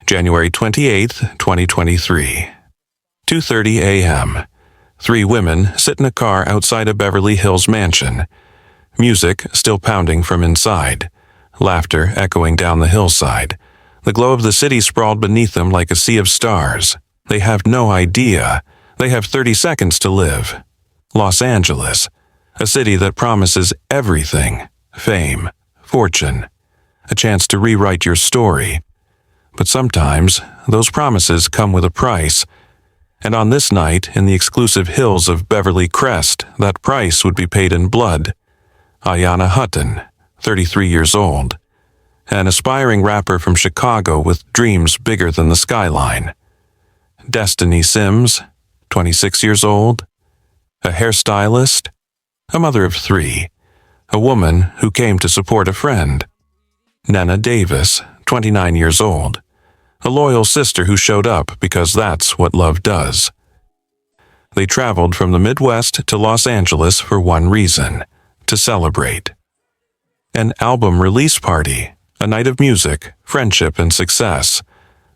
January 28, 2023. 2:30 a.m. 3 women sit in a car outside a Beverly Hills mansion. Music still pounding from inside. Laughter echoing down the hillside. The glow of the city sprawled beneath them like a sea of stars. They have no idea. They have 30 seconds to live. Los Angeles, a city that promises everything. Fame, fortune, a chance to rewrite your story. But sometimes, those promises come with a price. And on this night, in the exclusive hills of Beverly Crest, that price would be paid in blood. Ayanna Hutton, 33 years old. An aspiring rapper from Chicago with dreams bigger than the skyline. Destiny Sims, 26 years old. A hairstylist. A mother of 3. A woman who came to support a friend. Nenna Davis, 29 years old. A loyal sister who showed up because that's what love does. They traveled from the Midwest to Los Angeles for one reason: to celebrate. An album release party, a night of music, friendship, and success.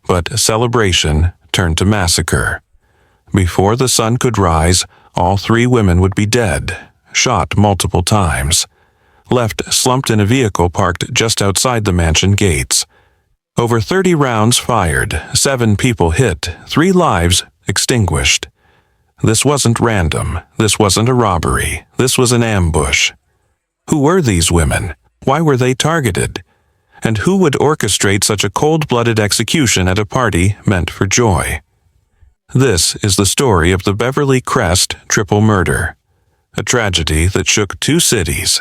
But celebration turned to massacre. Before the sun could rise, all 3 women would be dead, shot multiple times, left slumped in a vehicle parked just outside the mansion gates. Over 30 rounds fired, 7 people hit, 3 lives extinguished. This wasn't random. This wasn't a robbery. This was an ambush. Who were these women? Why were they targeted? And who would orchestrate such a cold-blooded execution at a party meant for joy? This is the story of the Beverly Crest triple murder. A tragedy that shook 2 cities.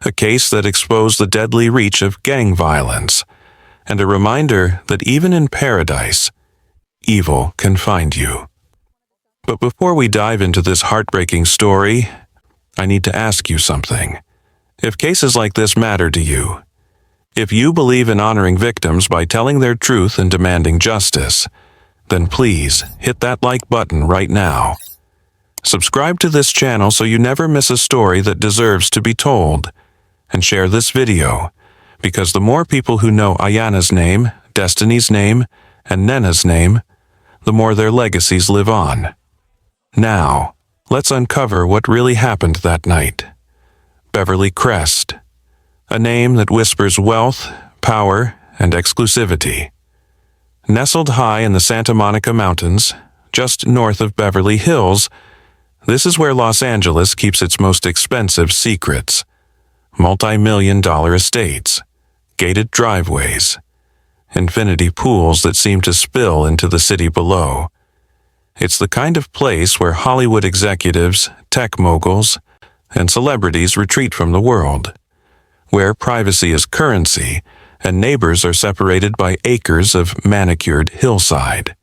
A case that exposed the deadly reach of gang violence. And a reminder that even in paradise, evil can find you. But before we dive into this heartbreaking story, I need to ask you something. If cases like this matter to you, if you believe in honoring victims by telling their truth and demanding justice, then please hit that like button right now. Subscribe to this channel so you never miss a story that deserves to be told, and share this video. Because the more people who know Ayanna's name, Destiny's name, and Nenna's name, the more their legacies live on. Now, let's uncover what really happened that night. Beverly Crest, a name that whispers wealth, power, and exclusivity. Nestled high in the Santa Monica Mountains, just north of Beverly Hills, this is where Los Angeles keeps its most expensive secrets. Multi-million-dollar estates. Gated driveways, infinity pools that seem to spill into the city below. It's the kind of place where Hollywood executives, tech moguls, and celebrities retreat from the world, where privacy is currency and neighbors are separated by acres of manicured hillside.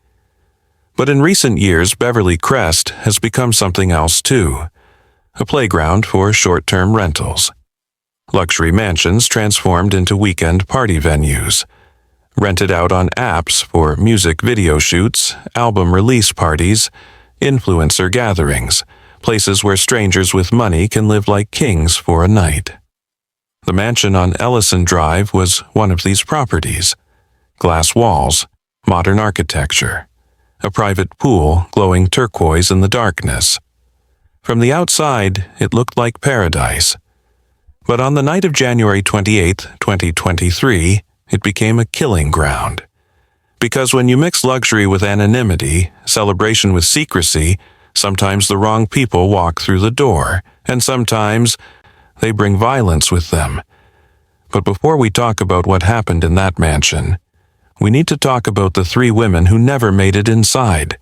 But in recent years, Beverly Crest has become something else too, a playground for short-term rentals. Luxury mansions transformed into weekend party venues, rented out on apps for music video shoots, album release parties, influencer gatherings, places where strangers with money can live like kings for a night. The mansion on Ellison Drive was one of these properties. Glass walls, modern architecture, a private pool glowing turquoise in the darkness. From the outside, it looked like paradise. But on the night of January 28, 2023, it became a killing ground. Because when you mix luxury with anonymity, celebration with secrecy, sometimes the wrong people walk through the door, and sometimes they bring violence with them. But before we talk about what happened in that mansion, we need to talk about the 3 women who never made it inside.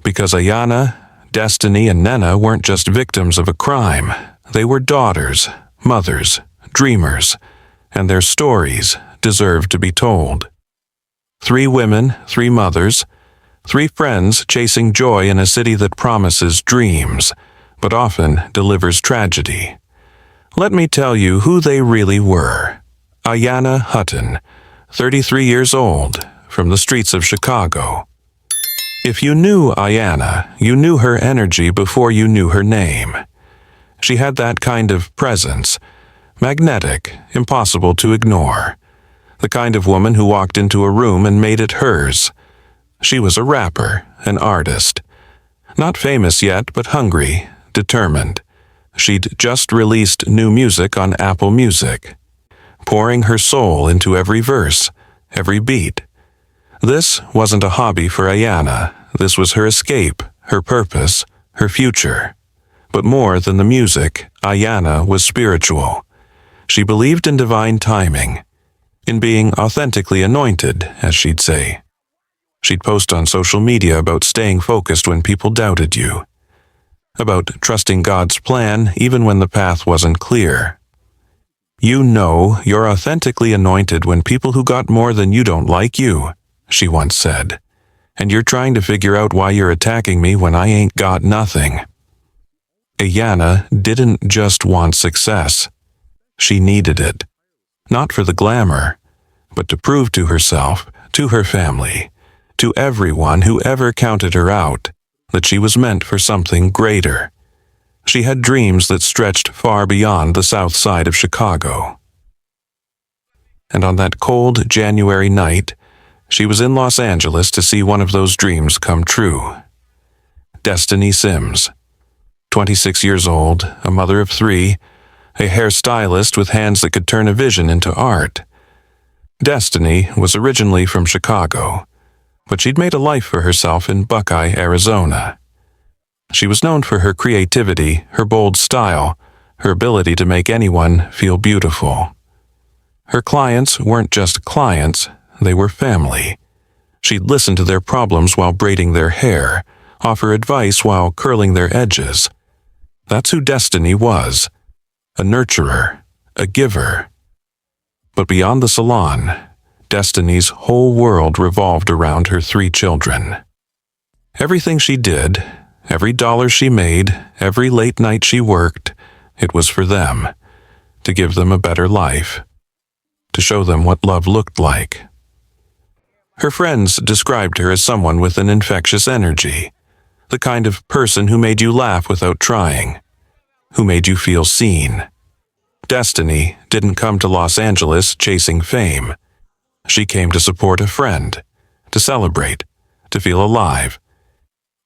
Because Ayanna, Destiny, and Nenna weren't just victims of a crime. They were daughters, mothers, dreamers, and their stories deserve to be told. 3 women, 3 mothers, 3 friends chasing joy in a city that promises dreams, but often delivers tragedy. Let me tell you who they really were. Ayanna Hutton, 33 years old, from the streets of Chicago. If you knew Ayanna, you knew her energy before you knew her name. She had that kind of presence, magnetic, impossible to ignore. The kind of woman who walked into a room and made it hers. She was a rapper, an artist. Not famous yet, but hungry, determined. She'd just released new music on Apple Music, pouring her soul into every verse, every beat. This wasn't a hobby for Ayanna. This was her escape, her purpose, her future. But more than the music, Ayanna was spiritual. She believed in divine timing, in being authentically anointed, as she'd say. She'd post on social media about staying focused when people doubted you, about trusting God's plan even when the path wasn't clear. You know you're authentically anointed when people who got more than you don't like you, she once said, and you're trying to figure out why you're attacking me when I ain't got nothing. Ayanna didn't just want success. She needed it. Not for the glamour, but to prove to herself, to her family, to everyone who ever counted her out, that she was meant for something greater. She had dreams that stretched far beyond the south side of Chicago. And on that cold January night, she was in Los Angeles to see one of those dreams come true. Destiny Sims, 26 years old, a mother of 3, a hairstylist with hands that could turn a vision into art. Destiny was originally from Chicago, but she'd made a life for herself in Buckeye, Arizona. She was known for her creativity, her bold style, her ability to make anyone feel beautiful. Her clients weren't just clients, they were family. She'd listen to their problems while braiding their hair, offer advice while curling their edges. That's who Destiny was, a nurturer, a giver. But beyond the salon, Destiny's whole world revolved around her 3 children. Everything she did, every dollar she made, every late night she worked, it was for them, to give them a better life, to show them what love looked like. Her friends described her as someone with an infectious energy, the kind of person who made you laugh without trying, who made you feel seen. Destiny didn't come to Los Angeles chasing fame. She came to support a friend, to celebrate, to feel alive.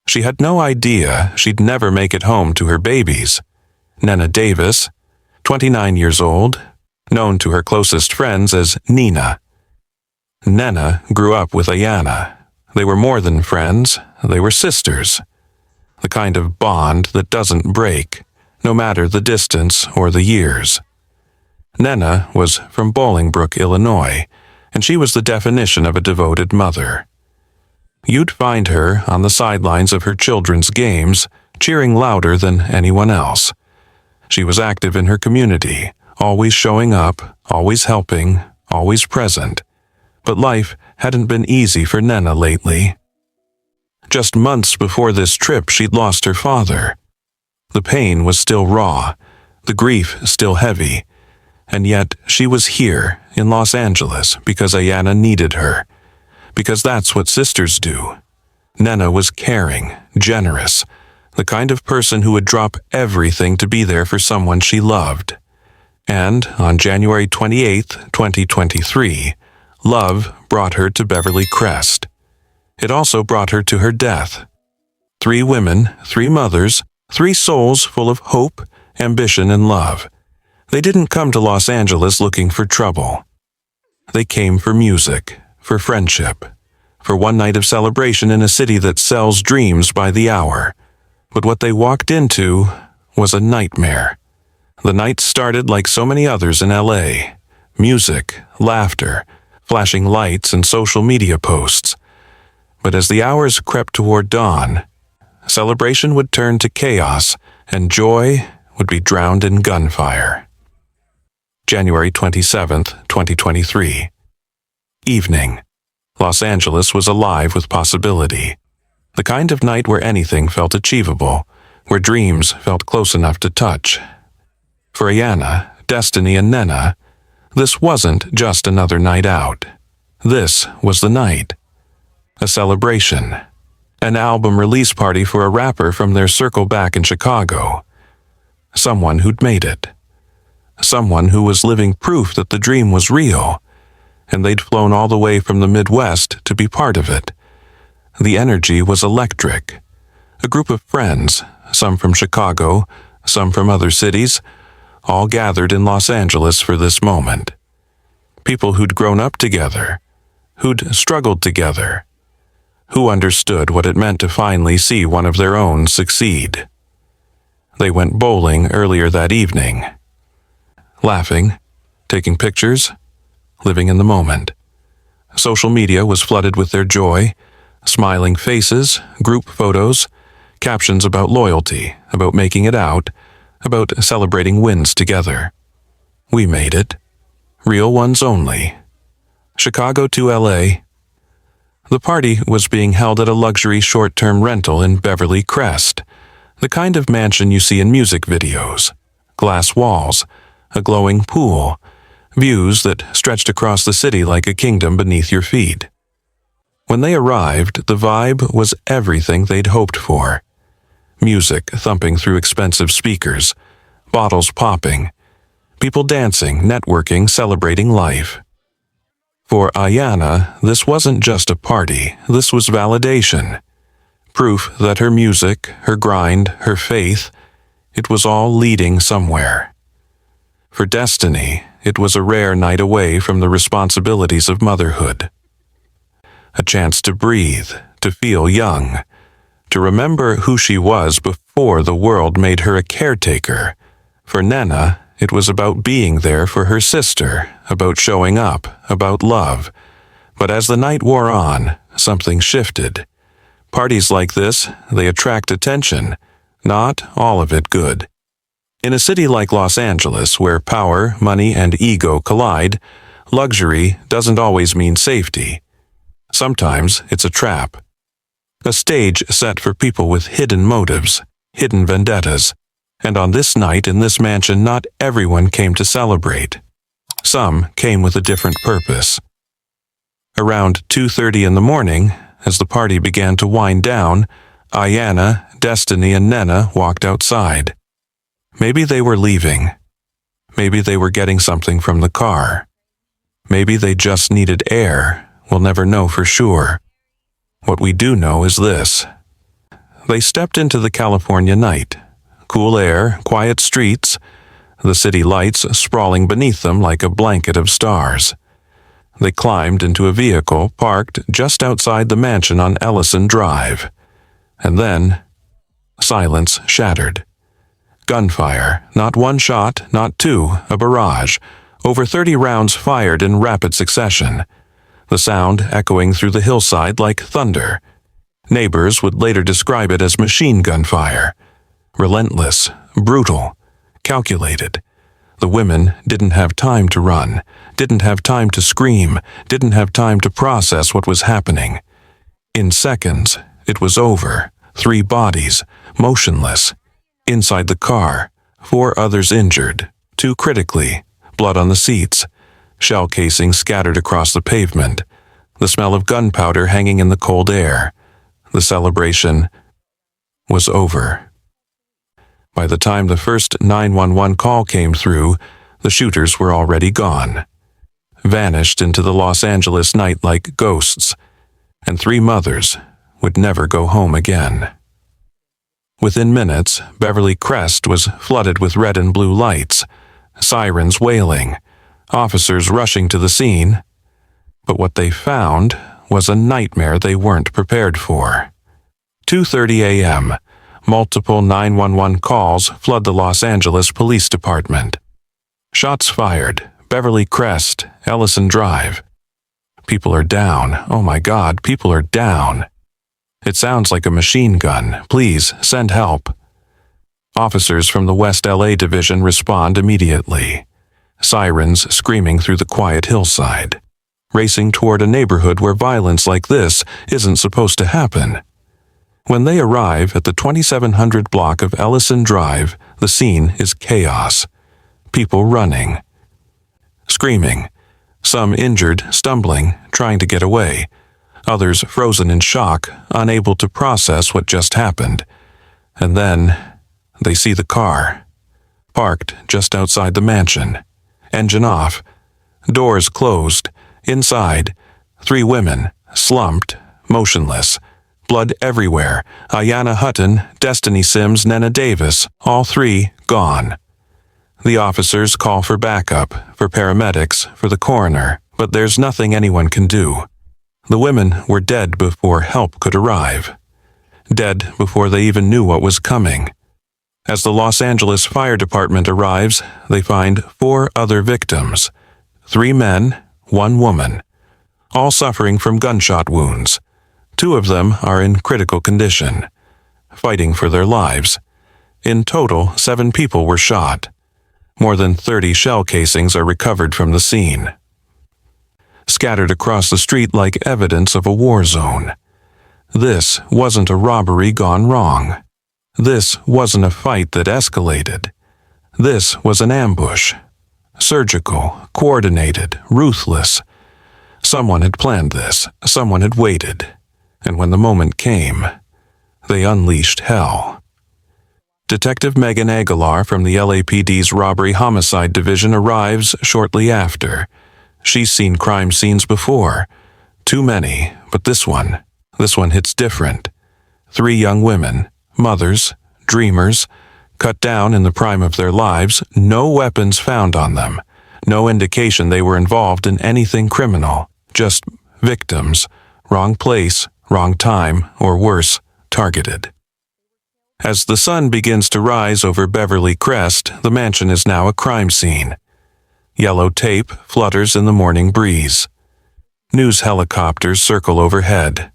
She had no idea she'd never make it home to her babies. Nenna Davis, 29 years old, known to her closest friends as Nina. Nenna grew up with Ayanna. They were more than friends, they were sisters. The kind of bond that doesn't break, no matter the distance or the years. Nenna was from Bolingbrook, Illinois, and she was the definition of a devoted mother. You'd find her on the sidelines of her children's games, cheering louder than anyone else. She was active in her community, always showing up, always helping, always present. But life hadn't been easy for Nenna lately. Just months before this trip, she'd lost her father. The pain was still raw, the grief still heavy, and yet she was here in Los Angeles because Ayanna needed her, because that's what sisters do. Nenna was caring, generous, the kind of person who would drop everything to be there for someone she loved. And on January 28, 2023, love brought her to Beverly Crest. It also brought her to her death. 3 women, 3 mothers, 3 souls full of hope, ambition, and love. They didn't come to Los Angeles looking for trouble. They came for music, for friendship, for one night of celebration in a city that sells dreams by the hour. But what they walked into was a nightmare. The night started like so many others in LA. Music, laughter, flashing lights, and social media posts. But as the hours crept toward dawn, celebration would turn to chaos, and joy would be drowned in gunfire. January 27, 2023. Evening. Los Angeles was alive with possibility. The kind of night where anything felt achievable. where dreams felt close enough to touch. For Ayanna, Destiny, and Nenna, this wasn't just another night out. This was the night. A celebration. An album release party for a rapper from their circle back in Chicago. Someone who'd made it. Someone who was living proof that the dream was real, and they'd flown all the way from the Midwest to be part of it. The energy was electric. A group of friends, some from Chicago, some from other cities, all gathered in Los Angeles for this moment. People who'd grown up together, who'd struggled together, who understood what it meant to finally see one of their own succeed. They went bowling earlier that evening, laughing, taking pictures, living in the moment. Social media was flooded with their joy, smiling faces, group photos, captions about loyalty, about making it out, about celebrating wins together. We made it. Real ones only. Chicago to LA. The party was being held at a luxury short-term rental in Beverly Crest, the kind of mansion you see in music videos. Glass walls, a glowing pool, views that stretched across the city like a kingdom beneath your feet. When they arrived, the vibe was everything they'd hoped for. Music thumping through expensive speakers, bottles popping, people dancing, networking, celebrating life. For Ayanna, this wasn't just a party, this was validation. Proof that her music, her grind, her faith, it was all leading somewhere. For Destiny, it was a rare night away from the responsibilities of motherhood. A chance to breathe, to feel young, to remember who she was before the world made her a caretaker. For Nenna, it was about being there for her sister, about showing up, about love. But as the night wore on, something shifted. Parties like this, they attract attention, not all of it good. In a city like Los Angeles, where power, money, and ego collide, luxury doesn't always mean safety. Sometimes it's a trap. A stage set for people with hidden motives, hidden vendettas. And on this night in this mansion, not everyone came to celebrate. Some came with a different purpose. Around 2:30 in the morning, as the party began to wind down, Ayanna, Destiny, and Nenna walked outside. Maybe they were leaving. Maybe they were getting something from the car. Maybe they just needed air. We'll never know for sure. What we do know is this. They stepped into the California night. Cool air, quiet streets, the city lights sprawling beneath them like a blanket of stars. They climbed into a vehicle parked just outside the mansion on Ellison Drive. And then, silence shattered. Gunfire, not one shot, not two, a barrage. Over 30 rounds fired in rapid succession. The sound echoing through the hillside like thunder. Neighbors would later describe it as machine gun fire. Relentless, brutal, calculated. The women didn't have time to run, didn't have time to scream, didn't have time to process what was happening. In seconds, it was over. 3 bodies, motionless. Inside the car, 4 others injured, 2 critically, blood on the seats, shell casings scattered across the pavement, the smell of gunpowder hanging in the cold air. The celebration was over. By the time the first 911 call came through, the shooters were already gone. Vanished into the Los Angeles night like ghosts, and 3 mothers would never go home again. Within minutes, Beverly Crest was flooded with red and blue lights, sirens wailing, officers rushing to the scene. But what they found was a nightmare they weren't prepared for. 2:30 a.m., multiple 911 calls flood the Los Angeles Police Department. Shots fired, Beverly Crest, Ellison Drive. People are down. Oh my God, people are down. It sounds like a machine gun. Please, send help. Officers from the West LA Division respond immediately. Sirens screaming through the quiet hillside, racing toward a neighborhood where violence like this isn't supposed to happen. When they arrive at the 2700 block of Ellison Drive, the scene is chaos. People running, screaming, some injured, stumbling, trying to get away, others frozen in shock, unable to process what just happened. And then they see the car, parked just outside the mansion, engine off, doors closed, inside, 3 women, slumped, motionless, blood everywhere, Ayanna Hutton, Destiny Sims, Nenna Davis, all 3 gone. The officers call for backup, for paramedics, for the coroner, but there's nothing anyone can do. The women were dead before help could arrive. Dead before they even knew what was coming. As the Los Angeles Fire Department arrives, they find 4 other victims. 3 men, 1 woman, all suffering from gunshot wounds. 2 of them are in critical condition, fighting for their lives. In total, 7 people were shot. More than 30 shell casings are recovered from the scene, scattered across the street like evidence of a war zone. This wasn't a robbery gone wrong. This wasn't a fight that escalated. This was an ambush. Surgical, coordinated, ruthless. Someone had planned this. Someone had waited. And when the moment came, they unleashed hell. Detective Megan Aguilar from the LAPD's Robbery Homicide Division arrives shortly after. She's seen crime scenes before. Too many, but this one hits different. 3 young women, mothers, dreamers, cut down in the prime of their lives, no weapons found on them, no indication they were involved in anything criminal, just victims, wrong place, wrong time, or worse, targeted. As the sun begins to rise over Beverly Crest, the mansion is now a crime scene. Yellow tape flutters in the morning breeze. News helicopters circle overhead.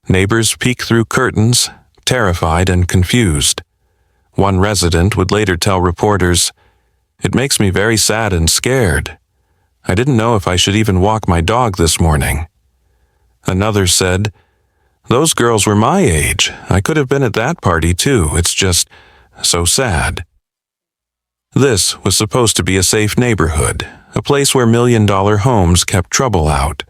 Neighbors peek through curtains, terrified and confused. One resident would later tell reporters, "It makes me very sad and scared. I didn't know if I should even walk my dog this morning." Another said, "Those girls were my age. I could have been at that party too. It's just so sad." This was supposed to be a safe neighborhood, a place where million-dollar homes kept trouble out.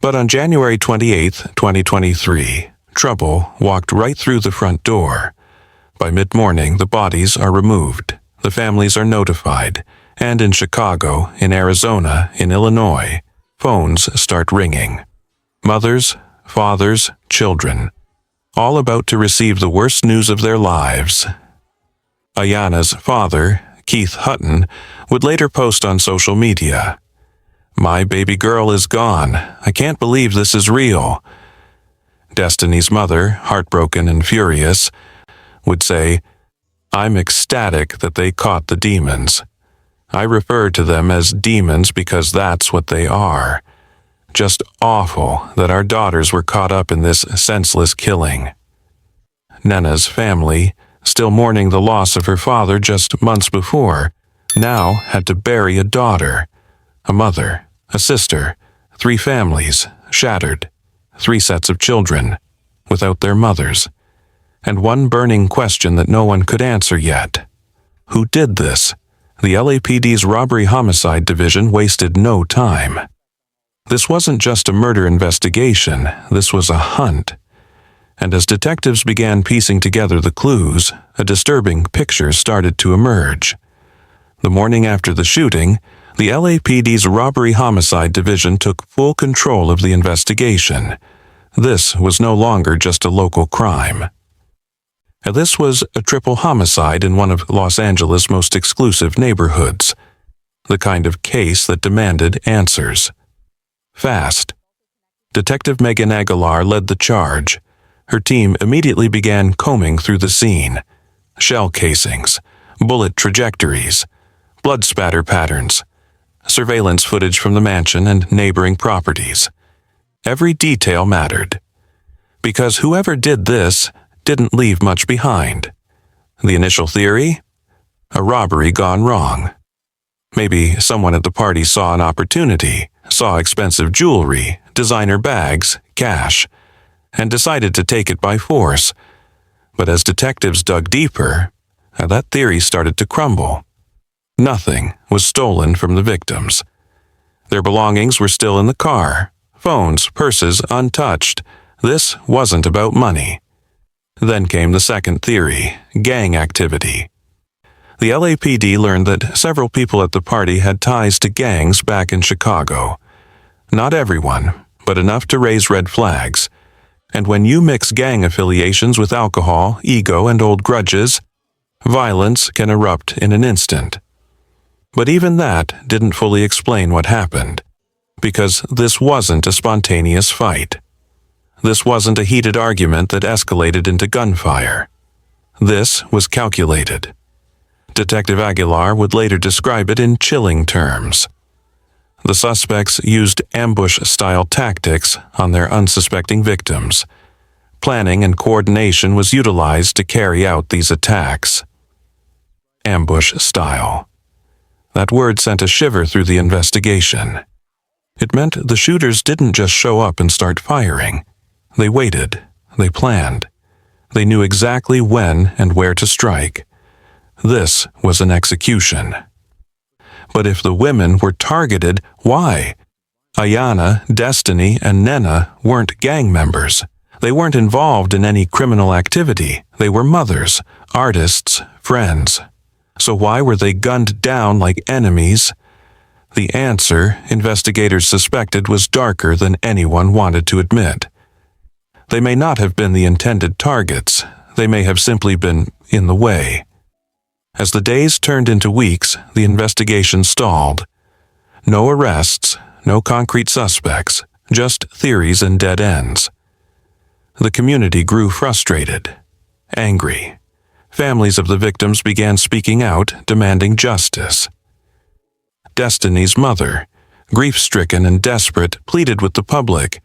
But on January 28, 2023, trouble walked right through the front door. By mid-morning, the bodies are removed, the families are notified, and in Chicago, in Arizona, in Illinois, phones start ringing. Mothers, fathers, children, all about to receive the worst news of their lives. Ayanna's father, Keith Hutton, would later post on social media, "My baby girl is gone. I can't believe this is real." Destiny's mother, heartbroken and furious, would say, "I'm ecstatic that they caught the demons. I refer to them as demons because that's what they are. Just awful that our daughters were caught up in this senseless killing." Nenna's family, still mourning the loss of her father just months before, now had to bury a daughter, a mother, a sister, 3 families, shattered, 3 sets of children, without their mothers, and one burning question that no one could answer yet. Who did this? The LAPD's Robbery Homicide Division wasted no time. This wasn't just a murder investigation, this was a hunt. And as detectives began piecing together the clues, a disturbing picture started to emerge. The morning after the shooting, the LAPD's Robbery Homicide Division took full control of the investigation. This was no longer just a local crime. This was a triple homicide in one of Los Angeles' most exclusive neighborhoods, the kind of case that demanded answers. Fast. Detective Megan Aguilar led the charge. Her team immediately began combing through the scene. Shell casings, bullet trajectories, blood spatter patterns, surveillance footage from the mansion and neighboring properties. Every detail mattered. Because whoever did this didn't leave much behind. The initial theory? A robbery gone wrong. Maybe someone at the party saw an opportunity, saw expensive jewelry, designer bags, cash, and decided to take it by force. But as detectives dug deeper, that theory started to crumble. Nothing was stolen from the victims. Their belongings were still in the car, phones, purses untouched. This wasn't about money. Then came the second theory, gang activity. The LAPD learned that several people at the party had ties to gangs back in Chicago. Not everyone, but enough to raise red flags. And when you mix gang affiliations with alcohol, ego, and old grudges, violence can erupt in an instant. But even that didn't fully explain what happened, because this wasn't a spontaneous fight. This wasn't a heated argument that escalated into gunfire. This was calculated. Detective Aguilar would later describe it in chilling terms. The suspects used ambush-style tactics on their unsuspecting victims. Planning and coordination was utilized to carry out these attacks. Ambush-style. That word sent a shiver through the investigation. It meant the shooters didn't just show up and start firing. They waited. They planned. They knew exactly when and where to strike. This was an execution. But if the women were targeted, why? Ayanna, Destiny, and Nenna weren't gang members. They weren't involved in any criminal activity. They were mothers, artists, friends. So why were they gunned down like enemies? The answer, investigators suspected, was darker than anyone wanted to admit. They may not have been the intended targets. They may have simply been in the way. As the days turned into weeks, the investigation stalled. No arrests, no concrete suspects, just theories and dead ends. The community grew frustrated, angry. Families of the victims began speaking out, demanding justice. Destiny's mother, grief-stricken and desperate, pleaded with the public,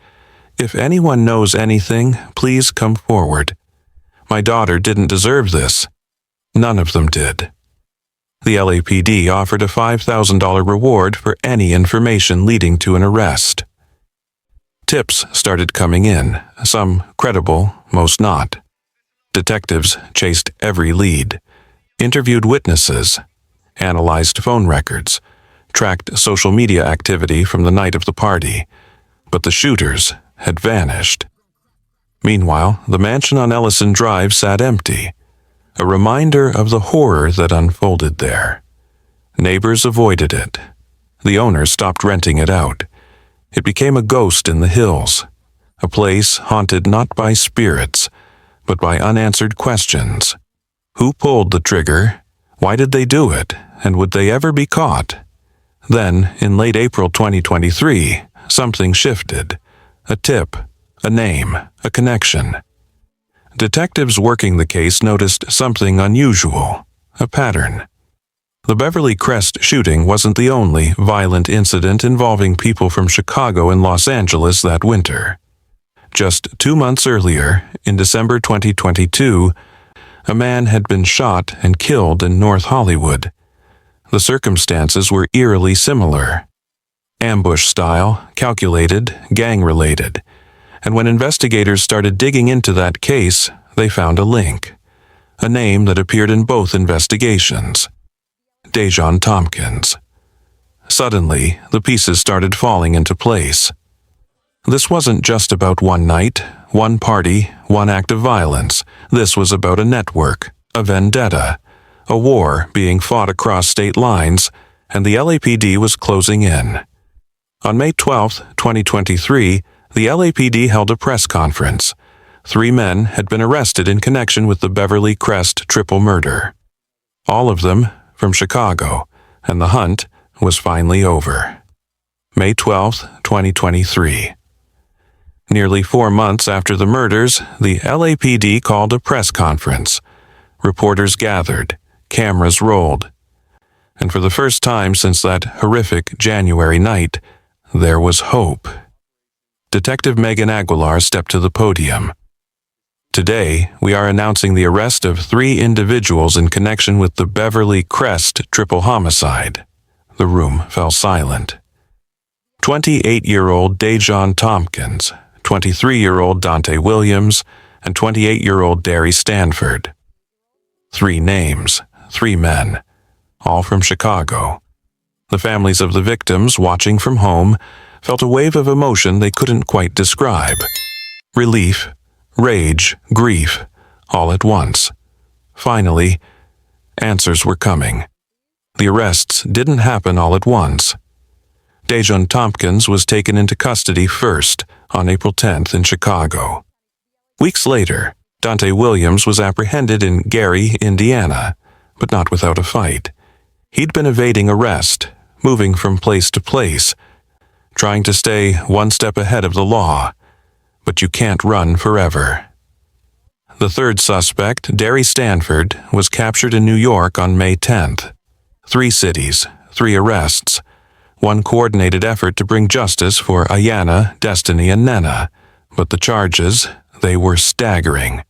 "If anyone knows anything, please come forward. My daughter didn't deserve this." None of them did. The LAPD offered a $5,000 reward for any information leading to an arrest. Tips started coming in, some credible, most not. Detectives chased every lead, interviewed witnesses, analyzed phone records, tracked social media activity from the night of the party, but the shooters had vanished. Meanwhile, the mansion on Ellison Drive sat empty, a reminder of the horror that unfolded there. Neighbors avoided it. The owner stopped renting it out. It became a ghost in the hills, a place haunted not by spirits, but by unanswered questions. Who pulled the trigger? Why did they do it? And would they ever be caught? Then, in late April 2023, something shifted. A tip, a name, a connection. Detectives working the case noticed something unusual, a pattern. The Beverly Crest shooting wasn't the only violent incident involving people from Chicago and Los Angeles that winter. Just 2 months earlier, in December 2022, a man had been shot and killed in North Hollywood. The circumstances were eerily similar. Ambush style, calculated, gang-related. And when investigators started digging into that case, they found a link. A name that appeared in both investigations. Dejon Tompkins. Suddenly, the pieces started falling into place. This wasn't just about one night, one party, one act of violence. This was about a network, a vendetta, a war being fought across state lines, and the LAPD was closing in. On May 12, 2023, the LAPD held a press conference. 3 men had been arrested in connection with the Beverly Crest triple murder. All of them from Chicago, and the hunt was finally over. May 12, 2023. Nearly 4 months after the murders, the LAPD called a press conference. Reporters gathered, cameras rolled. And for the first time since that horrific January night, there was hope. Detective Megan Aguilar stepped to the podium. Today, we are announcing the arrest of 3 individuals in connection with the Beverly Crest triple homicide. The room fell silent. 28-year-old Dejon Tompkins, 23-year-old Dante Williams, and 28-year-old Derry Stanford. 3 names, 3 men, all from Chicago. The families of the victims, watching from home, felt a wave of emotion they couldn't quite describe. Relief, rage, grief, all at once. Finally, answers were coming. The arrests didn't happen all at once. Dejon Tompkins was taken into custody first on April 10th in Chicago. Weeks later, Dante Williams was apprehended in Gary, Indiana, but not without a fight. He'd been evading arrest, moving from place to place, trying to stay one step ahead of the law. But you can't run forever. The third suspect, Derry Stanford, was captured in New York on May 10th. 3 cities, 3 arrests, one coordinated effort to bring justice for Ayanna, Destiny, and Nenna, but the charges, they were staggering.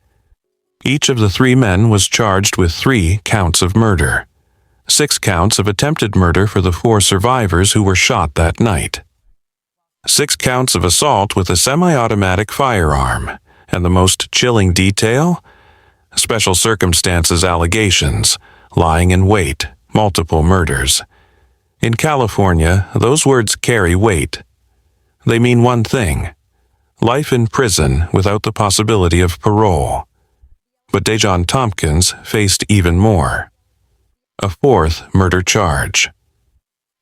Each of the 3 men was charged with 3 counts of murder, 6 counts of attempted murder for the 4 survivors who were shot that night, 6 counts of assault with a semi-automatic firearm, and the most chilling detail? Special circumstances allegations, lying in wait, multiple murders. In California, those words carry weight. They mean one thing: life in prison without the possibility of parole. But Dejon Tompkins faced even more: a 4th murder charge.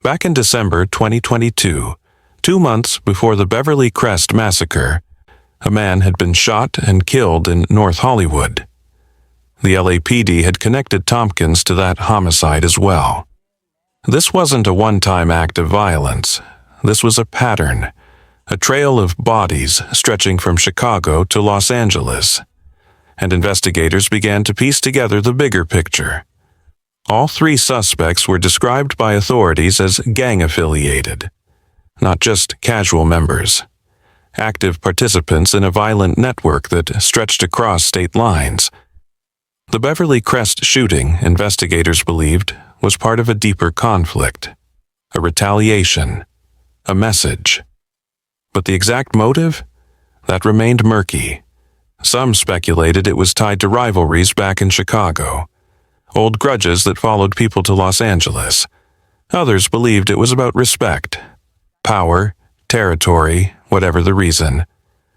Back in December 2022, 2 months before the Beverly Crest massacre, a man had been shot and killed in North Hollywood. The LAPD had connected Tompkins to that homicide as well. This wasn't a one-time act of violence. This was a pattern, a trail of bodies stretching from Chicago to Los Angeles. And investigators began to piece together the bigger picture. All 3 suspects were described by authorities as gang-affiliated, not just casual members, active participants in a violent network that stretched across state lines. The Beverly Crest shooting, investigators believed, was part of a deeper conflict, a retaliation, a message. But the exact motive? That remained murky. Some speculated it was tied to rivalries back in Chicago, old grudges that followed people to Los Angeles. Others believed it was about respect, power, territory, whatever the reason.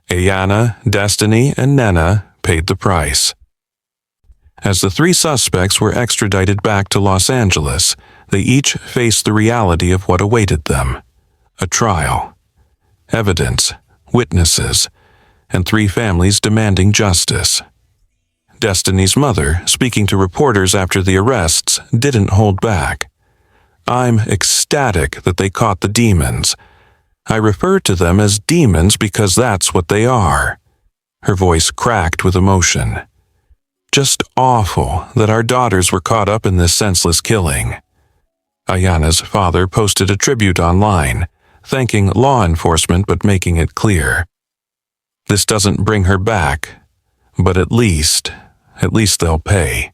Ayanna, Destiny, and Nenna paid the price. As the 3 suspects were extradited back to Los Angeles, they each faced the reality of what awaited them: a trial, evidence, witnesses, and 3 families demanding justice. Destiny's mother, speaking to reporters after the arrests, didn't hold back. "I'm ecstatic that they caught the demons. I refer to them as demons because that's what they are." Her voice cracked with emotion. "Just awful that our daughters were caught up in this senseless killing." Ayanna's father posted a tribute online, thanking law enforcement but making it clear: this doesn't bring her back, but at least they'll pay.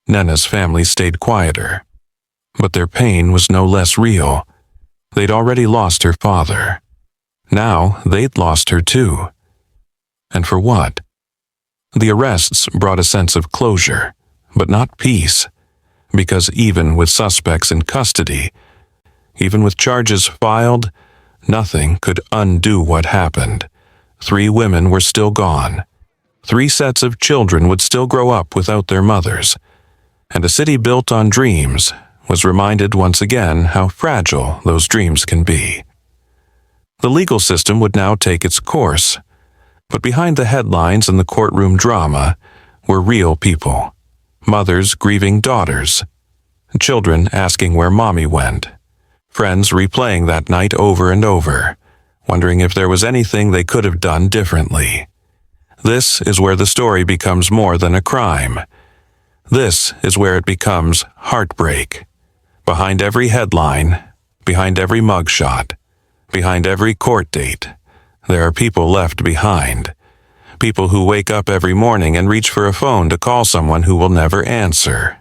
Nenna's family stayed quieter, but their pain was no less real. They'd already lost her father. Now they'd lost her too. And for what? The arrests brought a sense of closure, but not peace, because even with suspects in custody, even with charges filed, nothing could undo what happened. 3 women were still gone. 3 sets of children would still grow up without their mothers. And a city built on dreams was reminded once again how fragile those dreams can be. The legal system would now take its course. But behind the headlines and the courtroom drama were real people. Mothers grieving daughters. Children asking where mommy went. Friends replaying that night over and over, wondering if there was anything they could have done differently. This is where the story becomes more than a crime. This is where it becomes heartbreak. Behind every headline, behind every mugshot, behind every court date, there are people left behind. People who wake up every morning and reach for a phone to call someone who will never answer.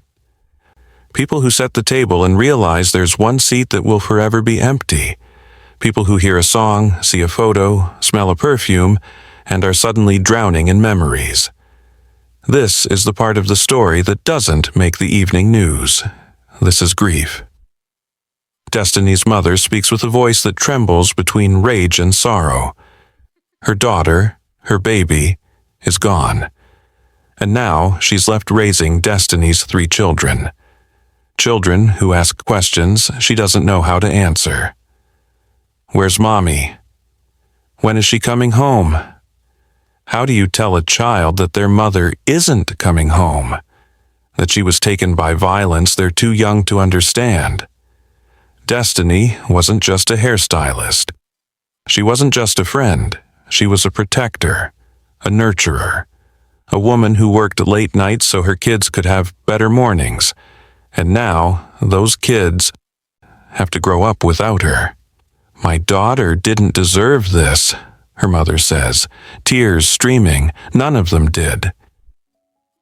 People who set the table and realize there's one seat that will forever be empty. People who hear a song, see a photo, smell a perfume, and are suddenly drowning in memories. This is the part of the story that doesn't make the evening news. This is grief. Destiny's mother speaks with a voice that trembles between rage and sorrow. Her daughter, her baby, is gone. And now she's left raising Destiny's 3 children. Children who ask questions she doesn't know how to answer. Where's Mommy? When is she coming home? How do you tell a child that their mother isn't coming home? That she was taken by violence they're too young to understand? Destiny wasn't just a hairstylist. She wasn't just a friend. She was a protector, a nurturer, a woman who worked late nights so her kids could have better mornings. And now, those kids have to grow up without her. My daughter didn't deserve this, her mother says, tears streaming. None of them did.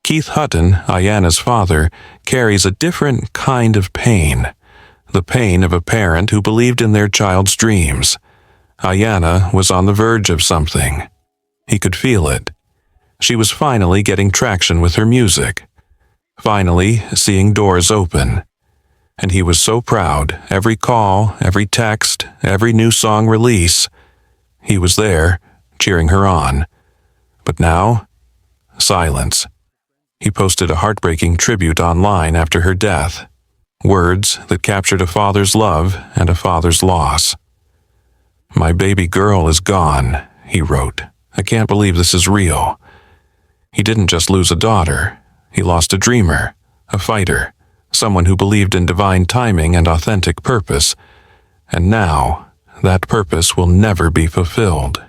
Keith Hutton, Ayanna's father, carries a different kind of pain. The pain of a parent who believed in their child's dreams. Ayanna was on the verge of something. He could feel it. She was finally getting traction with her music. Finally seeing doors open. And he was so proud. Every call, every text, every new song release. He was there, cheering her on. But now, silence. He posted a heartbreaking tribute online after her death. Words that captured a father's love and a father's loss. My baby girl is gone, he wrote. I can't believe this is real. He didn't just lose a daughter. He lost a dreamer, a fighter, someone who believed in divine timing and authentic purpose. And now, that purpose will never be fulfilled.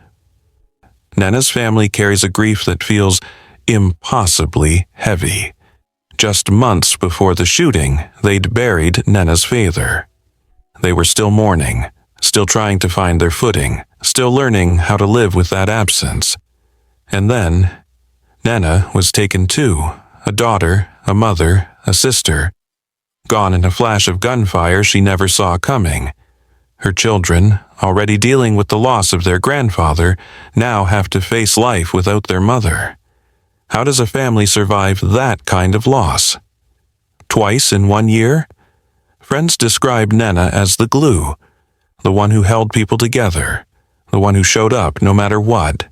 Nenna's family carries a grief that feels impossibly heavy. Just months before the shooting, they'd buried Nenna's father. They were still mourning, still trying to find their footing, still learning how to live with that absence. And then, Nenna was taken too, a daughter, a mother, a sister, gone in a flash of gunfire she never saw coming. Her children, already dealing with the loss of their grandfather, now have to face life without their mother. How does a family survive that kind of loss? Twice in 1 year? Friends describe Nenna as the glue, the one who held people together, the one who showed up no matter what.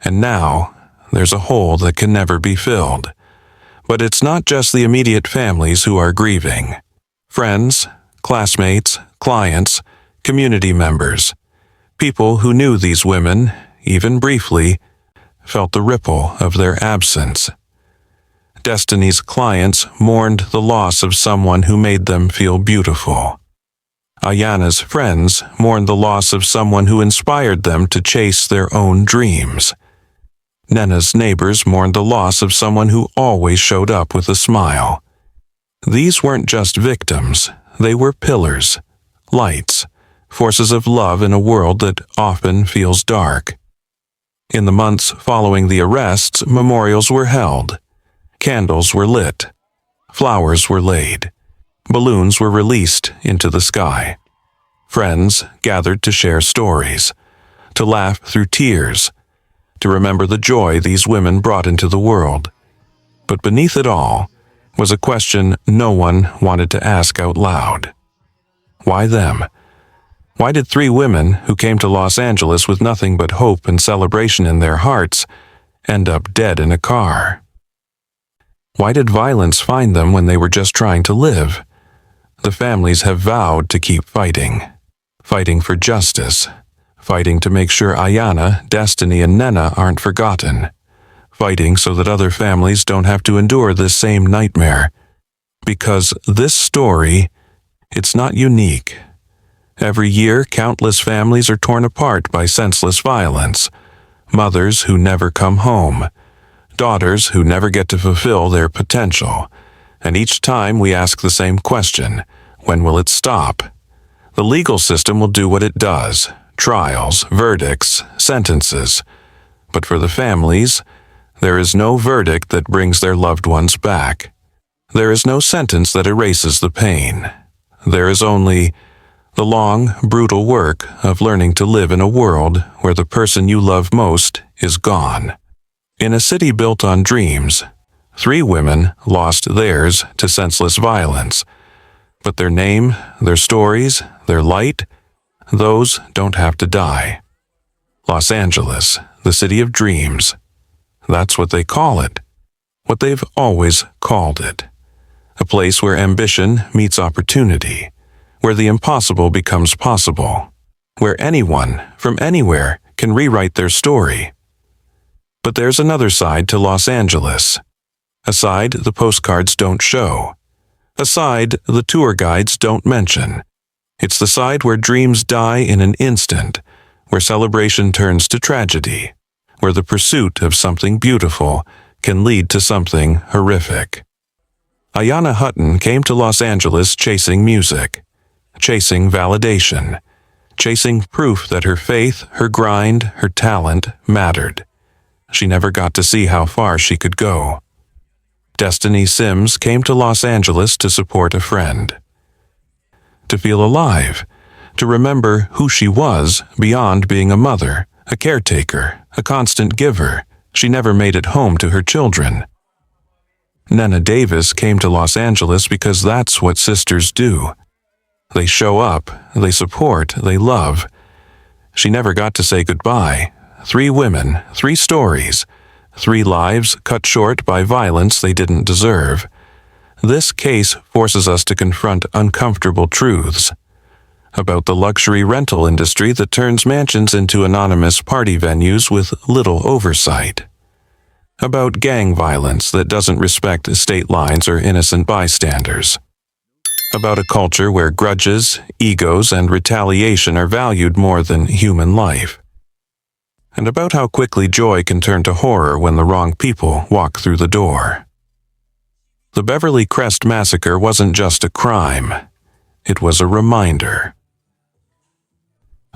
And now, there's a hole that can never be filled. But it's not just the immediate families who are grieving. Friends, classmates, clients, community members, people who knew these women, even briefly, felt the ripple of their absence. Destiny's clients mourned the loss of someone who made them feel beautiful. Ayanna's friends mourned the loss of someone who inspired them to chase their own dreams. Nenna's neighbors mourned the loss of someone who always showed up with a smile. These weren't just victims, they were pillars, lights, forces of love in a world that often feels dark. In the months following the arrests, memorials were held. Candles were lit. Flowers were laid. Balloons were released into the sky. Friends gathered to share stories, to laugh through tears, to remember the joy these women brought into the world. But beneath it all was a question no one wanted to ask out loud. Why them? Why did 3 women who came to Los Angeles with nothing but hope and celebration in their hearts end up dead in a car? Why did violence find them when they were just trying to live? The families have vowed to keep fighting. Fighting for justice. Fighting to make sure Ayanna, Destiny, and Nenna aren't forgotten. Fighting so that other families don't have to endure this same nightmare. Because this story, it's not unique. Every year, countless families are torn apart by senseless violence. Mothers who never come home. Daughters who never get to fulfill their potential. And each time we ask the same question, when will it stop? The legal system will do what it does. Trials, verdicts, sentences. But for the families, there is no verdict that brings their loved ones back. There is no sentence that erases the pain. There is only The long, brutal work of learning to live in a world where the person you love most is gone. In a city built on dreams, 3 women lost theirs to senseless violence. But their name, their stories, their light, those don't have to die. Los Angeles, the city of dreams. That's what they call it. What they've always called it. A place where ambition meets opportunity, where the impossible becomes possible, where anyone from anywhere can rewrite their story. But there's another side to Los Angeles, a side the postcards don't show, a side the tour guides don't mention. It's the side where dreams die in an instant, where celebration turns to tragedy, where the pursuit of something beautiful can lead to something horrific. Ayanna Hutton came to Los Angeles chasing music, chasing validation, chasing proof that her faith, her grind, her talent mattered. She never got to see how far she could go. Destiny Sims came to Los Angeles to support a friend. To feel alive, to remember who she was beyond being a mother, a caretaker, a constant giver. She never made it home to her children. Nenna Davis came to Los Angeles because that's what sisters do. They show up, they support, they love. She never got to say goodbye. 3 women, 3 stories, 3 lives cut short by violence they didn't deserve. This case forces us to confront uncomfortable truths about the luxury rental industry that turns mansions into anonymous party venues with little oversight, about gang violence that doesn't respect state lines or innocent bystanders, about a culture where grudges, egos, and retaliation are valued more than human life, and about how quickly joy can turn to horror when the wrong people walk through the door. The Beverly Crest massacre wasn't just a crime. It was a reminder.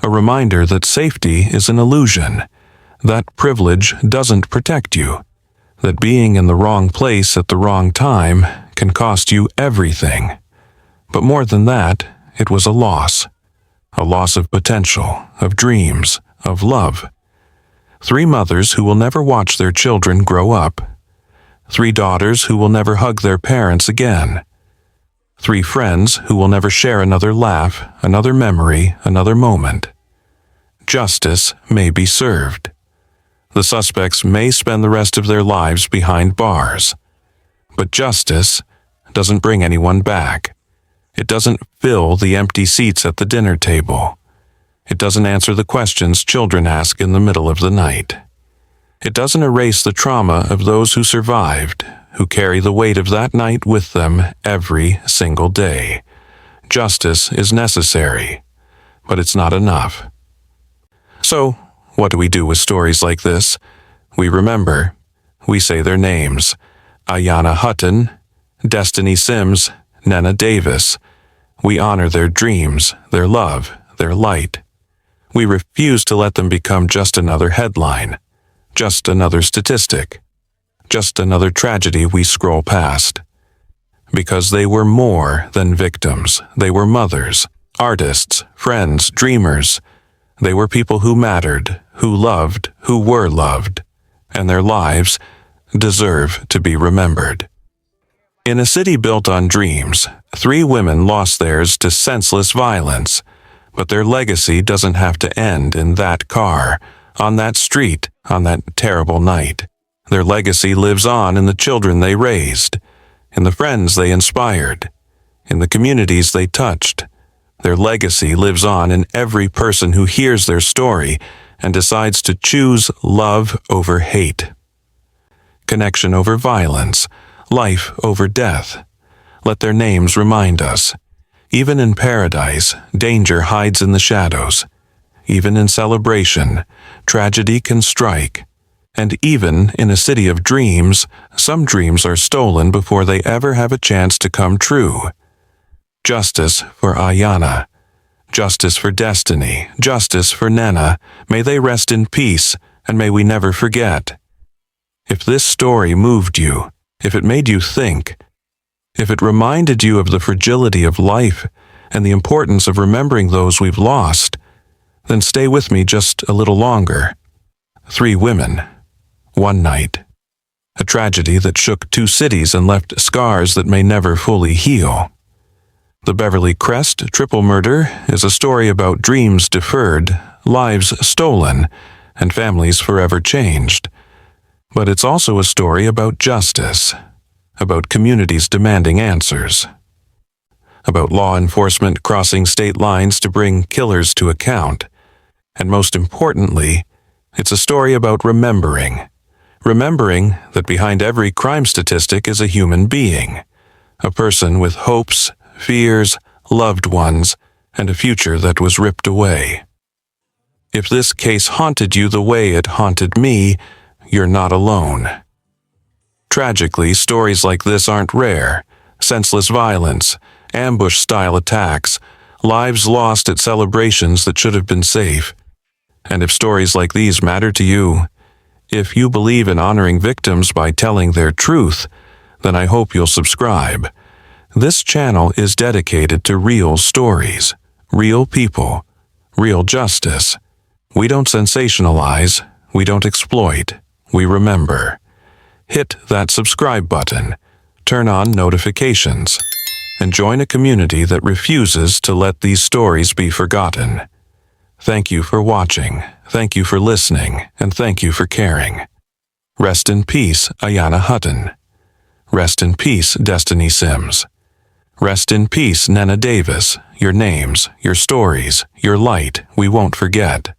A reminder that safety is an illusion, that privilege doesn't protect you, that being in the wrong place at the wrong time can cost you everything. But more than that, it was a loss of potential, of dreams, of love. 3 mothers who will never watch their children grow up. 3 daughters who will never hug their parents again. 3 friends who will never share another laugh, another memory, another moment. Justice may be served. The suspects may spend the rest of their lives behind bars. But justice doesn't bring anyone back. It doesn't fill the empty seats at the dinner table. It doesn't answer the questions children ask in the middle of the night. It doesn't erase the trauma of those who survived, who carry the weight of that night with them every single day. Justice is necessary, but it's not enough. So, what do we do with stories like this? We remember. We say their names. Ayanna Hutton, Destiny Sims, Nenna Davis. We honor their dreams, their love, their light. We refuse to let them become just another headline, just another statistic, just another tragedy we scroll past. Because they were more than victims. They were mothers, artists, friends, dreamers. They were people who mattered, who loved, who were loved, and their lives deserve to be remembered. In a city built on dreams, 3 women lost theirs to senseless violence, but their legacy doesn't have to end in that car, on that street, on that terrible night. Their legacy lives on in the children they raised, in the friends they inspired, in the communities they touched. Their legacy lives on in every person who hears their story and decides to choose love over hate, connection over violence, life over death. Let their names remind us. Even in paradise, danger hides in the shadows. Even in celebration, tragedy can strike. And even in a city of dreams, some dreams are stolen before they ever have a chance to come true. Justice for Ayanna. Justice for Destiny. Justice for Nenna. May they rest in peace, and may we never forget. If this story moved you, if it made you think, if it reminded you of the fragility of life and the importance of remembering those we've lost, then stay with me just a little longer. 3 women, one night. A tragedy that shook 2 cities and left scars that may never fully heal. The Beverly Crest triple murder is a story about dreams deferred, lives stolen, and families forever changed. But it's also a story about justice, about communities demanding answers, about law enforcement crossing state lines to bring killers to account. And most importantly, it's a story about remembering that behind every crime statistic is a human being, a person with hopes, fears, loved ones, and a future that was ripped away. If this case haunted you the way it haunted me, you're not alone. Tragically, stories like this aren't rare. Senseless violence, ambush-style attacks, lives lost at celebrations that should have been safe. And if stories like these matter to you, if you believe in honoring victims by telling their truth, then I hope you'll subscribe. This channel is dedicated to real stories, real people, real justice. We don't sensationalize, we don't exploit, we remember. Hit that subscribe button, turn on notifications, and join a community that refuses to let these stories be forgotten. Thank you for watching, thank you for listening, and thank you for caring. Rest in peace, Ayanna Hutton. Rest in peace, Destiny Sims. Rest in peace, Nenna Davis. Your names, your stories, your light, we won't forget.